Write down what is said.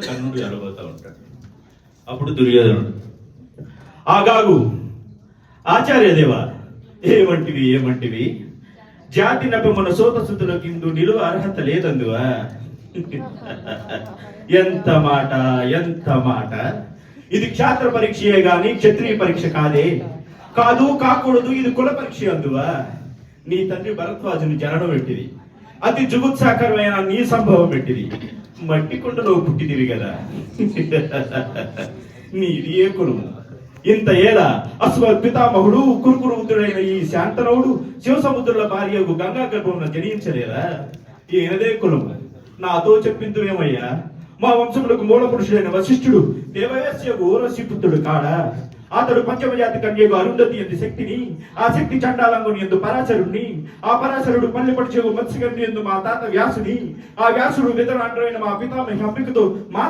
కర్ణుడు ఎలబోతా ఉంటాడు. అప్పుడు దుర్యోధనుడు, ఆగాగు ఆచార్యదేవ, ఏమంటివి జాతి నపమున సోతసుతుల కిందు నిలువ అర్హత లేదందువా? ఎంత మాట! ఇది క్షాత్ర పరీక్షయే గాని క్షత్రియ పరీక్ష కాకూడదు. ఇది కుల పరీక్ష అందువా? నీ తండ్రి భరద్వాజుని జననం పెట్టింది, అతి జుగుత్సాకరమైన నీ సంభవం పెట్టింది, మట్టి కుండలో పుట్టిదివి కదా. నీది ఏ కులము? ఇంత ఏలా అశ్వపితామహుడు కురుకురువుతుడైన ఈ శాంతనవుడు శివసముద్రుల భార్యకు గంగా గర్భమున జనించలేదా? ఈయనదే కులము. నాతో చెప్పిందువేమయ్యా? మా వంశములకు మూల పురుషుడైన వశిష్ఠుడు దేవయస్యకు ఊరసి పుత్రుడు కాడా? అతడు పంచమజాతి కన్యకు అరుంధతి ఎందు శక్తిని, ఆ శక్తి చండాలంగుని ఎందు పరాశరుణ్ణి, ఆ పరాశరుడు పల్లెపడి చెవు మత్స్యగంధి ఎందు మా తాత వ్యాసుని, ఆ వ్యాసుడు వితరాండ్రైన మా పితామహి అంబికతో మా